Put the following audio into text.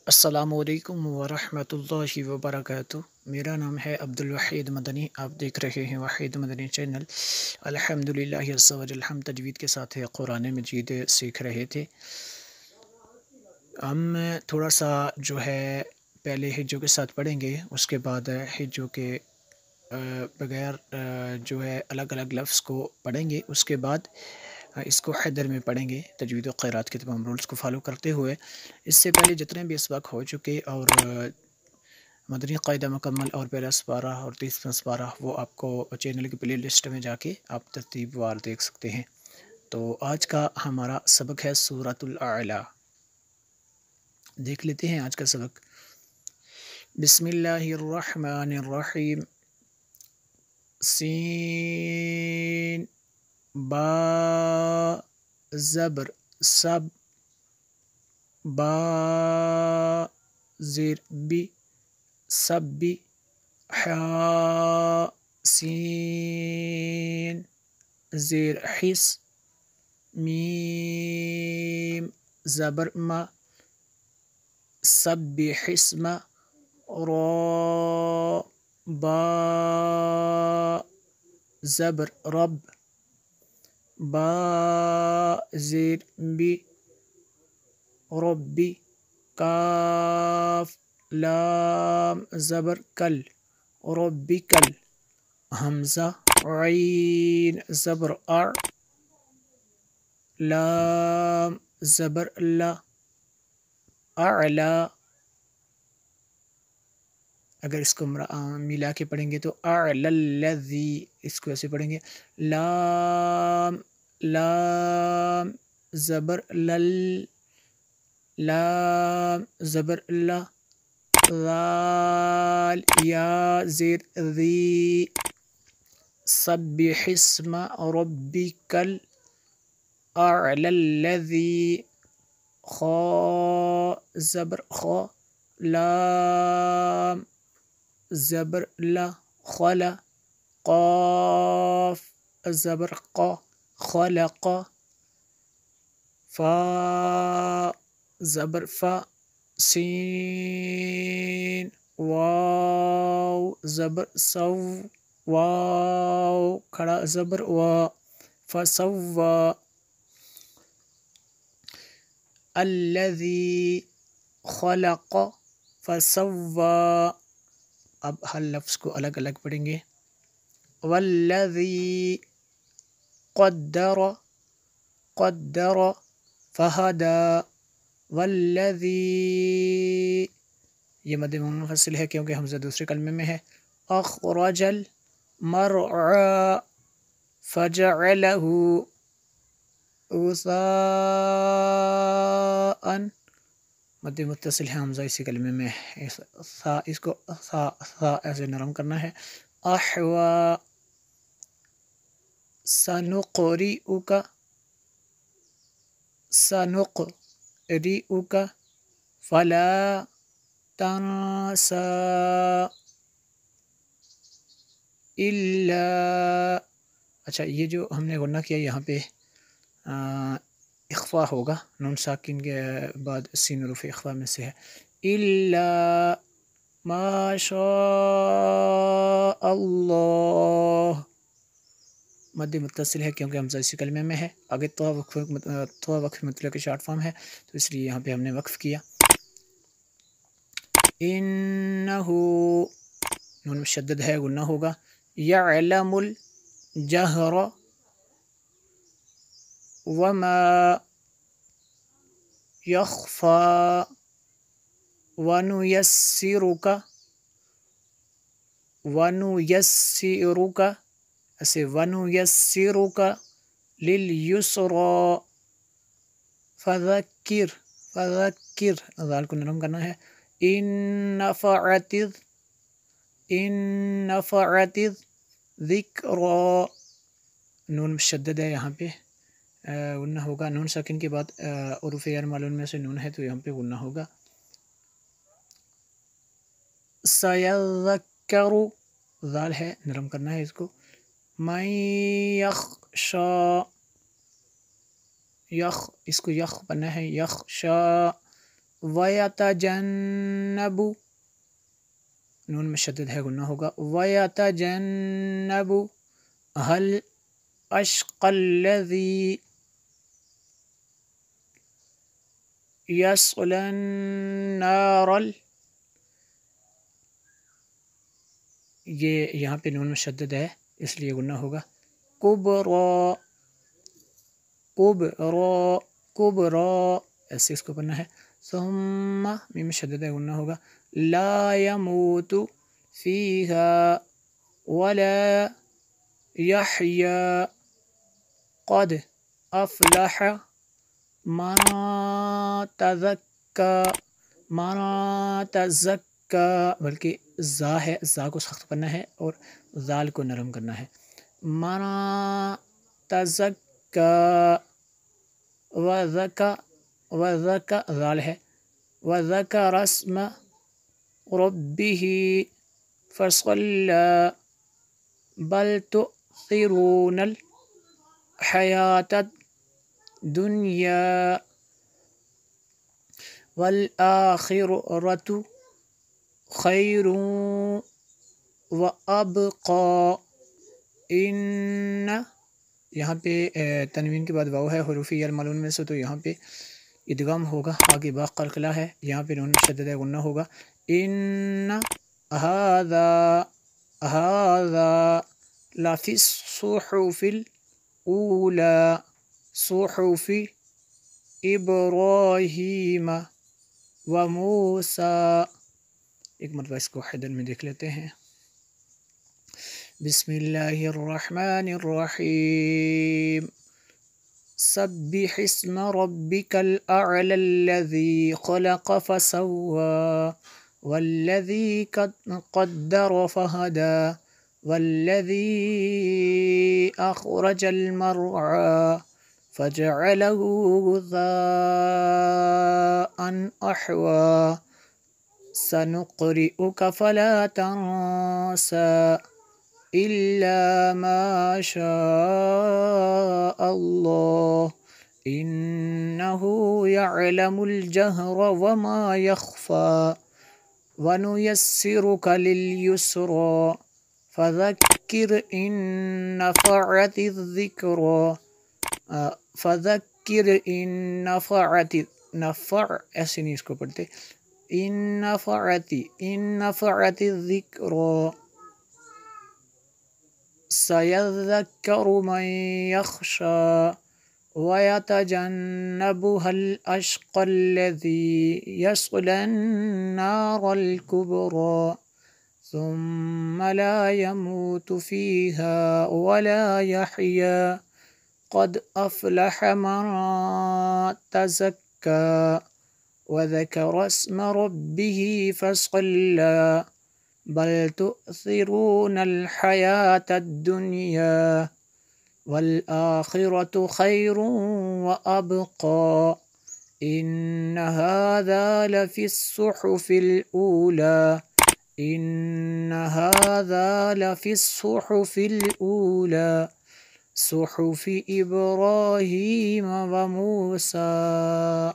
अस्सलामु अलैकुम वरहमतुल्लाहि वबरकातुह। मेरा नाम है अब्दुल वहीद मदनी। आप देख रहे हैं वहीद मदनी चैनल। अल्हम्दुलिल्लाह अज़्ज़ा वजल, हम तजवीद के साथ है कुरान मजीद सीख रहे थे। हम थोड़ा सा जो है पहले हिज्जों के साथ पढ़ेंगे, उसके बाद हिज्जों के बगैर जो है अलग अलग लफ्ज़ को पढ़ेंगे। उसके बाद इसको हैदर में पढ़ेंगे तजवीद व क़िरात के तमाम रूल्स को फॉलो करते हुए। इससे पहले जितने भी इसबाक हो चुके और मदनी क़ायदा मुकम्मल और पहला सपारा और तीसरा सपारा, वो आपको चैनल की प्ले लिस्ट में जाके आप तरतीबवार देख सकते हैं। तो आज का हमारा सबक है सूरतुल आला। देख लेते हैं आज का सबक। बिस्मिल्लाहिर्रहमानिर्रहीम। सीन बा ज़बर सब, बा ज़ेर बी सब्बी, हा सीन ज़ेर हिस, मीम ज़बर मा सब्बिहिस्मा, रा बा ज़बर रब, बा ज़ेर बी रब्बी, काफ लाम ज़बर कल रब्बिकल, हमज़ा ऐन ज़बर अ, लाम ज़बर ला अला। अगर इसको मिला के पढ़ेंगे तो अलल्लज़ी, इसको ऐसे पढ़ेंगे। लाम लाम ज़बर लल, लाम ज़बर ला, ज़ाल या ज़ेर ज़ी, सब्बिहिस्मा रब्बिकल अअलल्लज़ी, खा ज़बर खा, लाम ज़बर ला खला, क़ाफ ज़बर क़ा खलक़ा, फ़ा ज़बर फ़ा, सीन वाव ज़बर सव, वाव खड़ा ज़बर वा, फ़सव्वा, अल्लज़ी खलक़ फ़सव्वा। अब हर लफ्ज़ को अलग अलग पढ़ेंगे। वल्लज़ी क़द्दर क़द्दर फ़हदा, वल्लज़ी, ये मद मुनफ़सिल है क्योंकि हमज़ा दूसरे कलमे में है। अख़रजल मरअ फ़जअलहु गुसाअन, मद मुत्तसिल है, हमज़ा इसी कलमे में है। सा, इसको सा ऐसे नरम करना है। अहवा सनुक़रिउका सनुक़रिउका फ़ला तंसा इल्ला। अच्छा, ये जो हमने गुन्ना किया यहाँ पे इख्फ़ा होगा, नून साकिन के बाद सीन रूफ़ इख्फ़ा में से है। इल्ला माशा अल्लाह, मद मुत्तसिल है क्योंकि हमज़ा इसी कलमे में है। आगे तो वक्फ़ मतलब की शॉर्ट फॉर्म है, तो इसलिए यहाँ पे हमने वक्फ़ किया। इन्नहु, नून मुशद्दद है, गुन्ना होगा। यअलमुल जहरा वमा यख़फ़ा वनुयस्सिरुका ऐसे, वनुयस्सिरुका लिल युसरा फ़ज़क्किर फ़ज़क्किर, ज़ाल को नरम करना है। इन नफ़अतिज़ ज़िक्रा, नून मुशद्दद है, यहाँ पे गुन्ना होगा। नून साकिन के बाद उरूफ़ गैर मालूम में से नून है, तो यहाँ पे गुन्ना होगा। सयज़्ज़क्करु, ज़ाल है, नरम करना है इसको। मन यख़शा, यख, इसको यख बनना है, यख़शा, وَيَتَجَنَّبُ نون میں شدد ہے غنہ ہوگا وَيَتَجَنَّبُ هل أشقى الذي يصلى النار یہ یہاں پہ نون میں شدد ہے اس لیے غنہ ہوگا کبرا کبرا کبرا ایسے اس کو پڑھنا ہے ثم میم میں شدد ہے غنہ ہوگا لا يموت فيها ولا يحيى قد افلح من تزکا بلکہ زا ہے زا کو سخت کرنا ہے اور زال کو نرم کرنا ہے من تزکا وذکا زال ہے وذکر اسم ربه فصلى بل تؤثرون الحياة الدنيا والآخرة خير وأبقى ان یہاں پہ تنوین کے بعد واو ہے حروفی المعلوم میں سے تو یہاں پہ ادغام ہوگا باقی با قلقلہ ہے یہاں پہ نون شدد ہے غنہ ہوگا ان هذا لفی الصحف الاولى صحف ابراہیم وموسیٰ ایک مرتبہ اس کو حیدر میں دیکھ لیتے ہیں بسم اللہ الرحمن الرحیم سبح اسم ربک الاعلی الذی خلق فسوى والذی قدر فہدى والذی اخرج المرعى فجعله غثاء احوى سنقرئك فلا تنسى إلا ما شاء الله إنه يعلم الجهر وما يخفى ونيسرك لليسرى فذكر إن نفعت الذكرى فذكر إن نفعت نفع ایسے نہیں اس کو پڑھتے إن نفعت الذكرى سيذكر من يخشى ويتجنبها الأشقى الذي يصلى النار الكبرى ثم لا يموت فيها ولا يحيى قد أفلح من تزكى وذكر اسم ربه فصلى بل تؤثرون الحياة الدنيا والآخرة خير وأبقى إن هذا لفي الصحف الأولى إن هذا لفي الصحف الأولى صحف إبراهيم وموسى